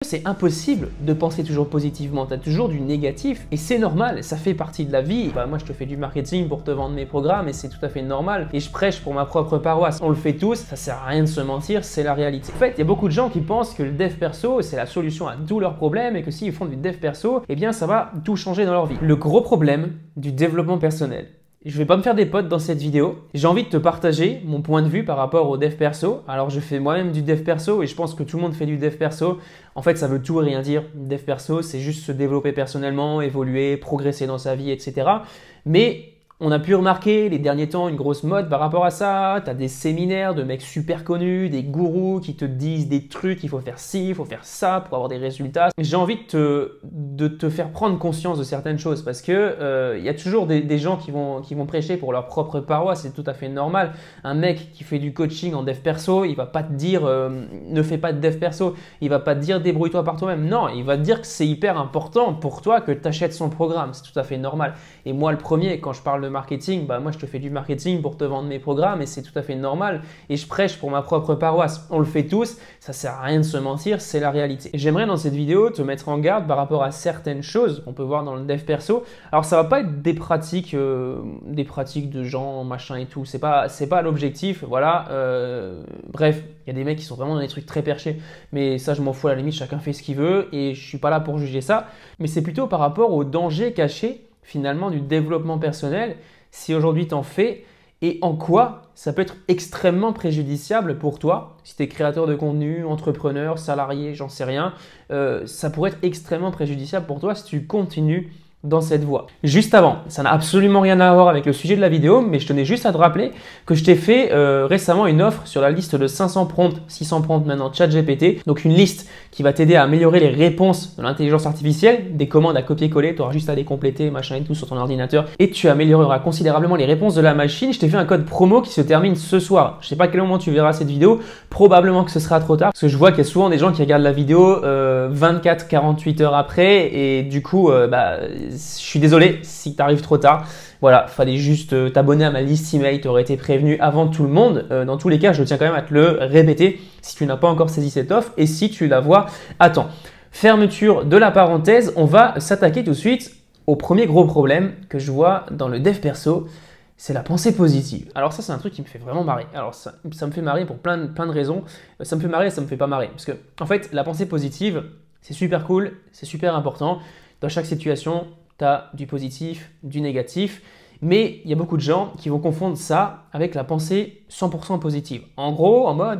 C'est impossible de penser toujours positivement, tu as toujours du négatif et c'est normal, ça fait partie de la vie. Moi je te fais du marketing pour te vendre mes programmes et c'est tout à fait normal et je prêche pour ma propre paroisse. On le fait tous, ça sert à rien de se mentir, c'est la réalité. En fait, il y a beaucoup de gens qui pensent que le dev perso c'est la solution à tous leurs problèmes et que s'ils font du dev perso, eh bien ça va tout changer dans leur vie. Le gros problème du développement personnel. Je vais pas me faire des potes dans cette vidéo. J'ai envie de te partager mon point de vue par rapport au dev perso. Alors je fais moi-même du dev perso et je pense que tout le monde fait du dev perso. En fait, ça veut tout et rien dire. Dev perso, c'est juste se développer personnellement, évoluer, progresser dans sa vie, etc. Mais on a pu remarquer les derniers temps une grosse mode par rapport à ça. Tu as des séminaires de mecs super connus, des gourous qui te disent des trucs, il faut faire ci, il faut faire ça pour avoir des résultats. J'ai envie de te faire prendre conscience de certaines choses parce que y a toujours des gens qui vont prêcher pour leur propre paroisse, c'est tout à fait normal. Un mec qui fait du coaching en dev perso, il va pas te dire ne fais pas de dev perso, il va pas te dire débrouille-toi par toi-même. Non, il va te dire que c'est hyper important pour toi que tu achètes son programme, c'est tout à fait normal. Et moi le premier, quand je parle de marketing, moi je te fais du marketing pour te vendre mes programmes et c'est tout à fait normal et je prêche pour ma propre paroisse. On le fait tous, ça sert à rien de se mentir, c'est la réalité. J'aimerais dans cette vidéo te mettre en garde par rapport à certaines choses qu'on peut voir dans le dev perso. Alors ça va pas être des pratiques de gens machin et tout, c'est pas l'objectif, voilà. Bref, il y a des mecs qui sont vraiment dans des trucs très perchés, mais ça je m'en fous à la limite, chacun fait ce qu'il veut et je suis pas là pour juger ça, mais c'est plutôt par rapport aux dangers cachés finalement du développement personnel, si aujourd'hui tu en fais et en quoi ça peut être extrêmement préjudiciable pour toi. Si tu es créateur de contenu, entrepreneur, salarié, j'en sais rien, ça pourrait être extrêmement préjudiciable pour toi si tu continues dans cette voie. Juste avant, ça n'a absolument rien à voir avec le sujet de la vidéo, mais je tenais juste à te rappeler que je t'ai fait récemment une offre sur la liste de 500 prompts, 600 prompts maintenant ChatGPT. Donc une liste qui va t'aider à améliorer les réponses de l'intelligence artificielle, des commandes à copier-coller, tu auras juste à les compléter, machin et tout sur ton ordinateur et tu amélioreras considérablement les réponses de la machine. Je t'ai fait un code promo qui se termine ce soir. Je sais pas à quel moment tu verras cette vidéo, probablement que ce sera trop tard parce que je vois qu'il y a souvent des gens qui regardent la vidéo 24-48 heures après et du coup je suis désolé si tu arrives trop tard. Voilà, fallait juste t'abonner à ma liste email, tu aurais été prévenu avant tout le monde. Dans tous les cas, je tiens quand même à te le répéter si tu n'as pas encore saisi cette offre et si tu la vois, attends. Fermeture de la parenthèse, on va s'attaquer tout de suite au premier gros problème que je vois dans le dev perso, c'est la pensée positive. Alors ça, c'est un truc qui me fait vraiment marrer. Alors ça me fait marrer pour plein de raisons. Ça me fait marrer et ça me fait pas marrer. Parce que en fait, la pensée positive, c'est super cool, c'est super important. Dans chaque situation, tu as du positif, du négatif, mais il y a beaucoup de gens qui vont confondre ça avec la pensée 100% positive. En gros, en mode,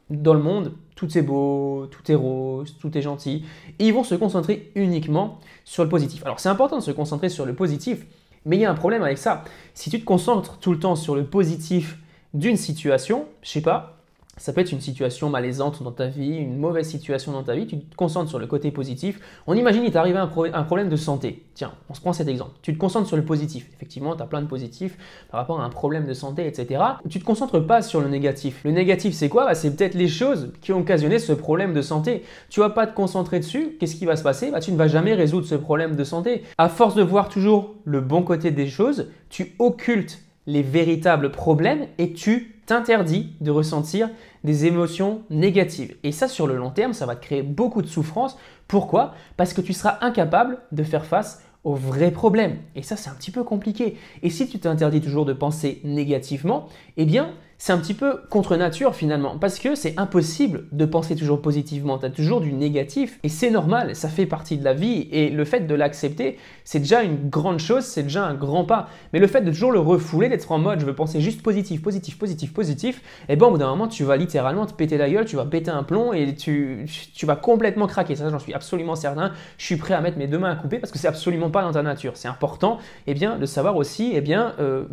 dans le monde, tout est beau, tout est rose, tout est gentil, et ils vont se concentrer uniquement sur le positif. Alors c'est important de se concentrer sur le positif, mais il y a un problème avec ça. Si tu te concentres tout le temps sur le positif d'une situation, je sais pas, ça peut être une situation malaisante dans ta vie, une mauvaise situation dans ta vie, tu te concentres sur le côté positif. On imagine qu'il t'est arrivé un problème de santé. Tiens, on se prend cet exemple. Tu te concentres sur le positif. Effectivement, tu as plein de positifs par rapport à un problème de santé, etc. Tu ne te concentres pas sur le négatif. Le négatif, c'est quoi? C'est peut-être les choses qui ont occasionné ce problème de santé. Tu ne vas pas te concentrer dessus. Qu'est-ce qui va se passer? Tu ne vas jamais résoudre ce problème de santé. À force de voir toujours le bon côté des choses, tu occultes les véritables problèmes et tu t'interdis de ressentir des émotions négatives. Et ça, sur le long terme, ça va te créer beaucoup de souffrance. Pourquoi? Parce que tu seras incapable de faire face aux vrais problèmes. Et ça, c'est un petit peu compliqué. Et si tu t'interdis toujours de penser négativement, eh bien, c'est un petit peu contre nature finalement, parce que c'est impossible de penser toujours positivement, tu as toujours du négatif et c'est normal, ça fait partie de la vie et le fait de l'accepter, c'est déjà une grande chose, c'est déjà un grand pas. Mais le fait de toujours le refouler, d'être en mode je veux penser juste positif, positif, positif, positif, et bien au bout d'un moment tu vas littéralement te péter la gueule, tu vas péter un plomb et tu vas complètement craquer, ça j'en suis absolument certain, je suis prêt à mettre mes deux mains à couper parce que c'est absolument pas dans ta nature. C'est important de savoir aussi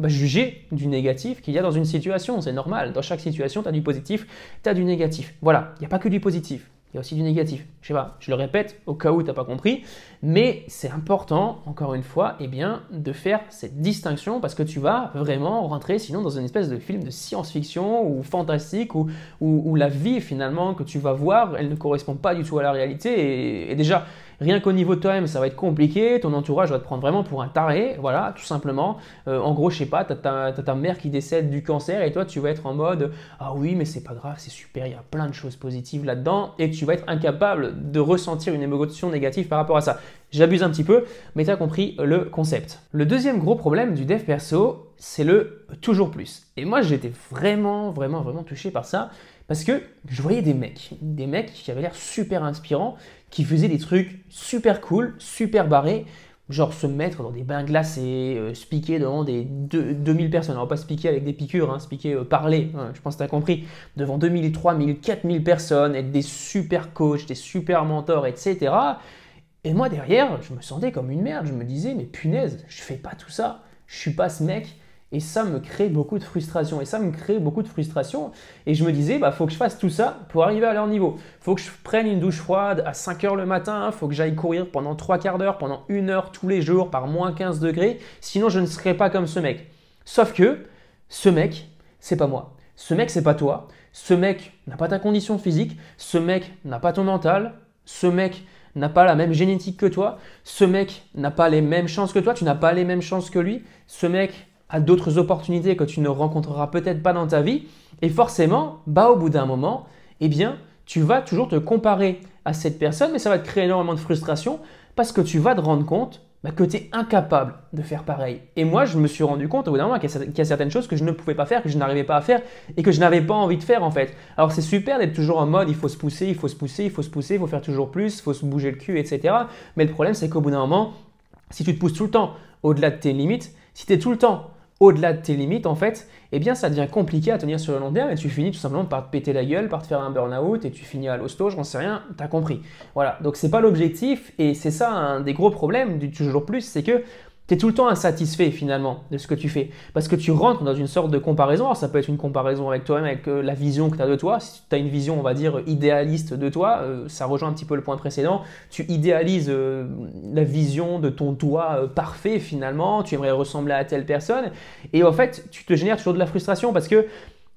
juger du négatif qu'il y a dans une situation, c'est normal, dans chaque situation, tu as du positif, tu as du négatif. Voilà, il n'y a pas que du positif, il y a aussi du négatif. Je sais pas, je le répète au cas où tu n'as pas compris, mais c'est important, encore une fois, de faire cette distinction parce que tu vas vraiment rentrer sinon dans une espèce de film de science-fiction ou fantastique où la vie finalement que tu vas voir, elle ne correspond pas du tout à la réalité et déjà, Rien qu'au niveau de toi-même, ça va être compliqué, ton entourage va te prendre vraiment pour un taré, voilà, tout simplement. En gros, je sais pas, t'as ta mère qui décède du cancer et toi, tu vas être en mode « Ah oui, mais c'est pas grave, c'est super, il y a plein de choses positives là-dedans » et que tu vas être incapable de ressentir une émotion négative par rapport à ça. J'abuse un petit peu, mais tu as compris le concept. Le deuxième gros problème du dev perso, c'est le toujours plus. Et moi, j'étais vraiment touché par ça parce que je voyais des mecs qui avaient l'air super inspirants, qui faisaient des trucs super cool, super barrés, genre se mettre dans des bains glacés, speaker devant des 2000 personnes. On va pas speaker avec des piqûres, hein, speaker parler, hein, je pense que tu as compris, devant 2000, 3000, 4000 personnes, être des super coachs, des super mentors, etc. Et moi derrière, je me sentais comme une merde, je me disais mais punaise, je fais pas tout ça, je suis pas ce mec. Et ça me crée beaucoup de frustration. Et je me disais, faut que je fasse tout ça pour arriver à leur niveau. Faut que je prenne une douche froide à 5 h le matin. Faut que j'aille courir pendant 3/4 d'heure, pendant 1 heure tous les jours par moins 15 degrés. Sinon, je ne serais pas comme ce mec. Sauf que ce mec, c'est pas moi. Ce mec, c'est pas toi. Ce mec n'a pas ta condition physique. Ce mec n'a pas ton mental. Ce mec n'a pas la même génétique que toi. Ce mec n'a pas les mêmes chances que toi. Tu n'as pas les mêmes chances que lui. Ce mec à d'autres opportunités que tu ne rencontreras peut-être pas dans ta vie. Et forcément, au bout d'un moment, eh bien, tu vas toujours te comparer à cette personne, mais ça va te créer énormément de frustration parce que tu vas te rendre compte que tu es incapable de faire pareil. Et moi, je me suis rendu compte au bout d'un moment qu'il y a certaines choses que je ne pouvais pas faire, que je n'arrivais pas à faire et que je n'avais pas envie de faire en fait. Alors c'est super d'être toujours en mode il faut se pousser, il faut faire toujours plus, il faut se bouger le cul, etc. Mais le problème, c'est qu'au bout d'un moment, si tu te pousses tout le temps au-delà de tes limites, si tu es tout le temps au-delà de tes limites, en fait, eh bien, ça devient compliqué à tenir sur le long terme et tu finis tout simplement par te péter la gueule, par te faire un burn-out et tu finis à l'hosto, j'en sais rien, t'as compris. Voilà, donc c'est pas l'objectif et c'est ça un des gros problèmes du toujours plus, c'est que tu es tout le temps insatisfait finalement de ce que tu fais parce que tu rentres dans une sorte de comparaison. Alors ça peut être une comparaison avec toi-même, avec la vision que tu as de toi. Si tu as une vision, on va dire, idéaliste de toi, ça rejoint un petit peu le point précédent. Tu idéalises la vision de ton toi parfait finalement. Tu aimerais ressembler à telle personne et en fait, tu te génères toujours de la frustration parce que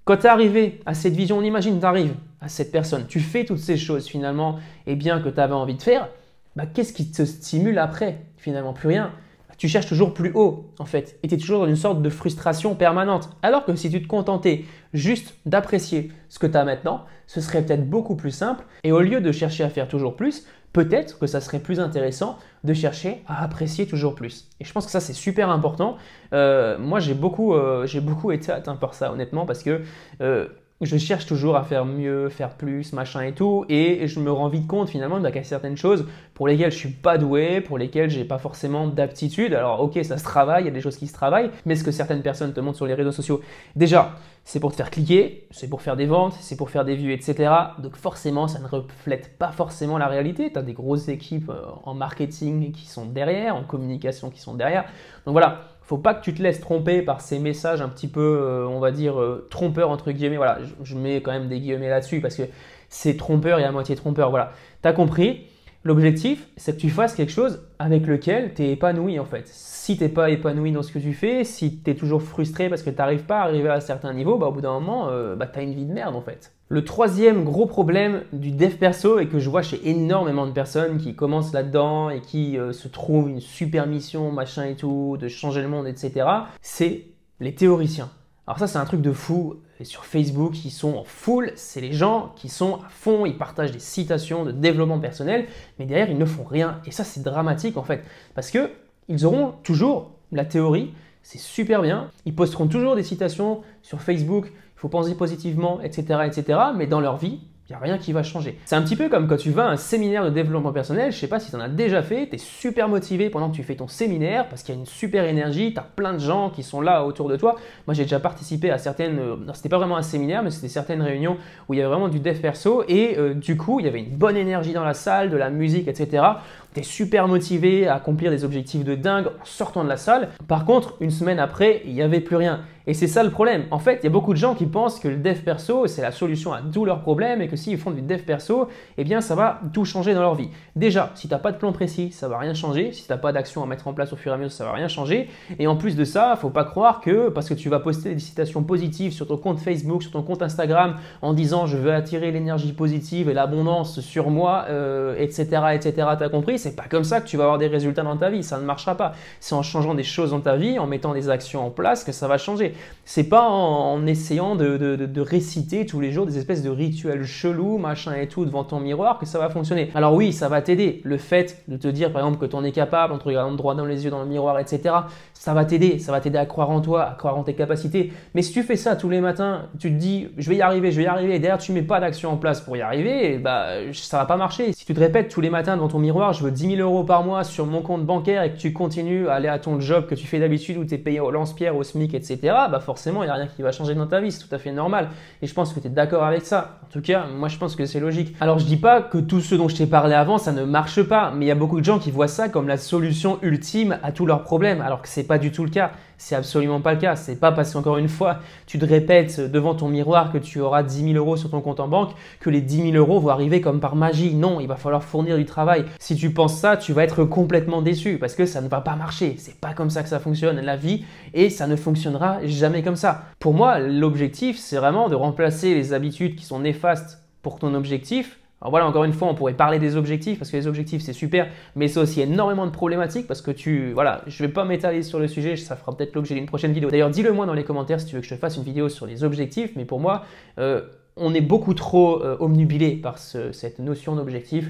quand tu es arrivé à cette vision, on imagine tu arrives à cette personne, tu fais toutes ces choses finalement et bien que tu avais envie de faire, qu'est-ce qui te stimule après? Finalement, plus rien. Tu cherches toujours plus haut en fait et tu es toujours dans une sorte de frustration permanente. Alors que si tu te contentais juste d'apprécier ce que tu as maintenant, ce serait peut-être beaucoup plus simple et au lieu de chercher à faire toujours plus, peut-être que ça serait plus intéressant de chercher à apprécier toujours plus. Et je pense que ça c'est super important. Moi j'ai beaucoup été atteint par ça honnêtement parce que je cherche toujours à faire mieux, faire plus, machin et tout, et je me rends vite compte finalement qu'il y a certaines choses pour lesquelles je suis pas doué, pour lesquelles j'ai pas forcément d'aptitude. Alors ok, ça se travaille, il y a des choses qui se travaillent, mais ce que certaines personnes te montrent sur les réseaux sociaux, déjà, c'est pour te faire cliquer, c'est pour faire des ventes, c'est pour faire des vues, etc. Donc forcément, ça ne reflète pas forcément la réalité. Tu as des grosses équipes en marketing qui sont derrière, en communication qui sont derrière. Donc voilà. Faut pas que tu te laisses tromper par ces messages un petit peu, on va dire, trompeurs entre guillemets. Voilà, je mets quand même des guillemets là-dessus parce que c'est trompeur et à moitié trompeur. Voilà, tu as compris. L'objectif, c'est que tu fasses quelque chose avec lequel tu es épanoui en fait. Si tu n'es pas épanoui dans ce que tu fais, si tu es toujours frustré parce que tu n'arrives pas à arriver à un certain niveau, au bout d'un moment, tu as une vie de merde en fait. Le troisième gros problème du dev perso et que je vois chez énormément de personnes qui commencent là-dedans et qui se trouvent une super mission, machin et tout, de changer le monde, etc., c'est les théoriciens. Alors ça, c'est un truc de fou. Et sur Facebook, ils sont en full. C'est les gens qui sont à fond. Ils partagent des citations de développement personnel, mais derrière, ils ne font rien. Et ça, c'est dramatique en fait. Parce qu'ils auront toujours la théorie. C'est super bien. Ils posteront toujours des citations sur Facebook. Il faut penser positivement, etc., etc. Mais dans leur vie, il n'y a rien qui va changer. C'est un petit peu comme quand tu vas à un séminaire de développement personnel, je ne sais pas si tu en as déjà fait, tu es super motivé pendant que tu fais ton séminaire parce qu'il y a une super énergie, tu as plein de gens qui sont là autour de toi. Moi j'ai déjà participé à certaines, c'était pas vraiment un séminaire, mais c'était certaines réunions où il y avait vraiment du dev perso et du coup il y avait une bonne énergie dans la salle, de la musique, etc. Tu es super motivé à accomplir des objectifs de dingue en sortant de la salle. Par contre, une semaine après, il n'y avait plus rien. Et c'est ça le problème. En fait, il y a beaucoup de gens qui pensent que le dev perso, c'est la solution à tous leurs problèmes et que s'ils font du dev perso, eh bien, ça va tout changer dans leur vie. Déjà, si tu n'as pas de plan précis, ça ne va rien changer. Si tu n'as pas d'action à mettre en place au fur et à mesure, ça ne va rien changer. Et en plus de ça, il ne faut pas croire que parce que tu vas poster des citations positives sur ton compte Facebook, sur ton compte Instagram, en disant « je veux attirer l'énergie positive et l'abondance sur moi, etc., etc. » Tu as compris? c'est pas comme ça que tu vas avoir des résultats dans ta vie. Ça ne marchera pas. C'est en changeant des choses dans ta vie, en mettant des actions en place que ça va changer. C'est pas en essayant de réciter tous les jours des espèces de rituels chelous, machin et tout devant ton miroir que ça va fonctionner. Alors oui, ça va t'aider. Le fait de te dire par exemple que tu en es capable, en te regardant droit dans les yeux dans le miroir, etc. Ça va t'aider. Ça va t'aider à croire en toi, à croire en tes capacités. Mais si tu fais ça tous les matins, tu te dis je vais y arriver, et derrière tu mets pas d'action en place pour y arriver, ça va pas marcher. Si tu te répètes tous les matins devant ton miroir, je veux 10 000 € par mois sur mon compte bancaire et que tu continues à aller à ton job que tu fais d'habitude où tu es payé au lance-pierre, au SMIC, etc., forcément il n'y a rien qui va changer dans ta vie, c'est tout à fait normal. Et je pense que tu es d'accord avec ça. En tout cas, moi je pense que c'est logique. Alors je dis pas que tout ce dont je t'ai parlé avant, ça ne marche pas, mais il y a beaucoup de gens qui voient ça comme la solution ultime à tous leurs problèmes, alors que c'est pas du tout le cas. C'est absolument pas le cas. C'est pas parce qu'encore une fois, tu te répètes devant ton miroir que tu auras 10 000 € sur ton compte en banque que les 10 000 € vont arriver comme par magie. Non, il va falloir fournir du travail. Si tu penses ça, tu vas être complètement déçu parce que ça ne va pas marcher. C'est pas comme ça que ça fonctionne la vie et ça ne fonctionnera jamais comme ça. Pour moi, l'objectif, c'est vraiment de remplacer les habitudes qui sont néfastes pour ton objectif. Alors voilà, encore une fois, on pourrait parler des objectifs parce que les objectifs, c'est super, mais c'est aussi énormément de problématiques parce que je vais pas m'étaler sur le sujet, ça fera peut-être l'objet d'une prochaine vidéo. D'ailleurs, dis-le moi dans les commentaires si tu veux que je te fasse une vidéo sur les objectifs, mais pour moi, on est beaucoup trop omnubilé par cette notion d'objectif.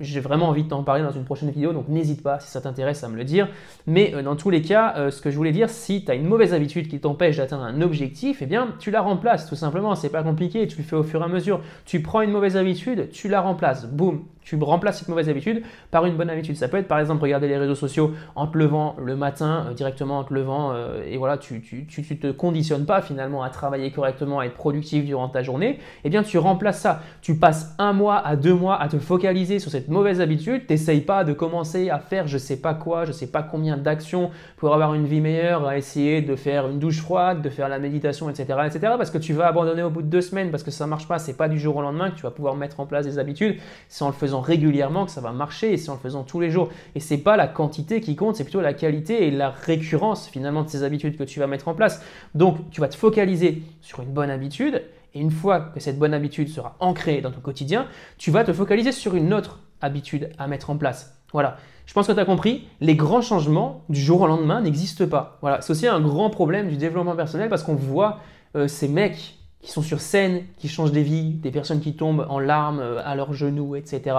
J'ai vraiment envie de t'en parler dans une prochaine vidéo, donc n'hésite pas si ça t'intéresse à me le dire. Mais dans tous les cas, ce que je voulais dire, si tu as une mauvaise habitude qui t'empêche d'atteindre un objectif, eh bien tu la remplaces tout simplement, c'est pas compliqué, tu le fais au fur et à mesure. Tu prends une mauvaise habitude, tu la remplaces, boum, tu remplaces cette mauvaise habitude par une bonne habitude. Ça peut être par exemple regarder les réseaux sociaux en te levant le matin, directement en te levant, et voilà, tu te conditionnes pas finalement à travailler correctement, à être productif durant ta journée, eh bien tu remplaces ça. Tu passes 1 mois à 2 mois à te focaliser sur cette mauvaise habitude, t'essayes pas de commencer à faire je sais pas quoi, je sais pas combien d'actions pour avoir une vie meilleure, à essayer de faire une douche froide, de faire la méditation, etc., parce que tu vas abandonner au bout de 2 semaines parce que ça marche pas, c'est pas du jour au lendemain que tu vas pouvoir mettre en place des habitudes, c'est en le faisant régulièrement que ça va marcher et c'est en le faisant tous les jours. Et c'est pas la quantité qui compte, c'est plutôt la qualité et la récurrence finalement de ces habitudes que tu vas mettre en place. Donc tu vas te focaliser sur une bonne habitude. Et une fois que cette bonne habitude sera ancrée dans ton quotidien, tu vas te focaliser sur une autre habitude à mettre en place. Voilà, je pense que tu as compris, les grands changements du jour au lendemain n'existent pas. Voilà, c'est aussi un grand problème du développement personnel parce qu'on voit ces mecs qui sont sur scène, qui changent des vies, des personnes qui tombent en larmes à leurs genoux, etc.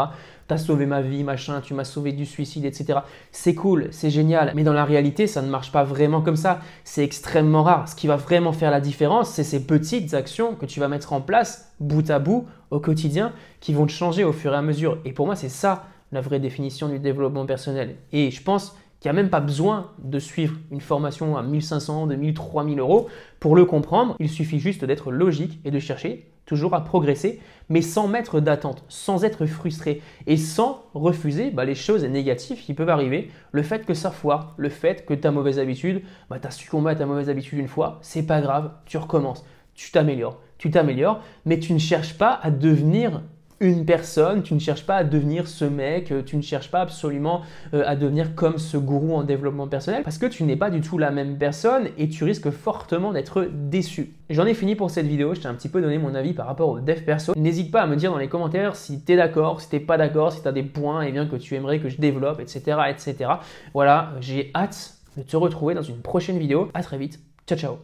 T'as sauvé ma vie, machin, tu m'as sauvé du suicide, etc. C'est cool, c'est génial, mais dans la réalité, ça ne marche pas vraiment comme ça. C'est extrêmement rare. Ce qui va vraiment faire la différence, c'est ces petites actions que tu vas mettre en place, bout à bout, au quotidien, qui vont te changer au fur et à mesure. Et pour moi, c'est ça la vraie définition du développement personnel. Et je pense qu'il n'y a même pas besoin de suivre une formation à 1 500, 2 000, 3 000 € pour le comprendre. Il suffit juste d'être logique et de chercher toujours à progresser, mais sans mettre d'attente, sans être frustré et sans refuser les choses négatives qui peuvent arriver. Le fait que ça foire, le fait que ta mauvaise habitude, tu as succombé à ta mauvaise habitude une fois, c'est pas grave, tu recommences, tu t'améliores, mais tu ne cherches pas à devenir une personne, tu ne cherches pas à devenir ce mec, tu ne cherches pas absolument à devenir comme ce gourou en développement personnel parce que tu n'es pas du tout la même personne et tu risques fortement d'être déçu. J'en ai fini pour cette vidéo, je t'ai un petit peu donné mon avis par rapport au dev perso. N'hésite pas à me dire dans les commentaires si tu es d'accord, si tu n'es pas d'accord, si tu as des points que tu aimerais que je développe, etc. Voilà, j'ai hâte de te retrouver dans une prochaine vidéo. À très vite, ciao ciao.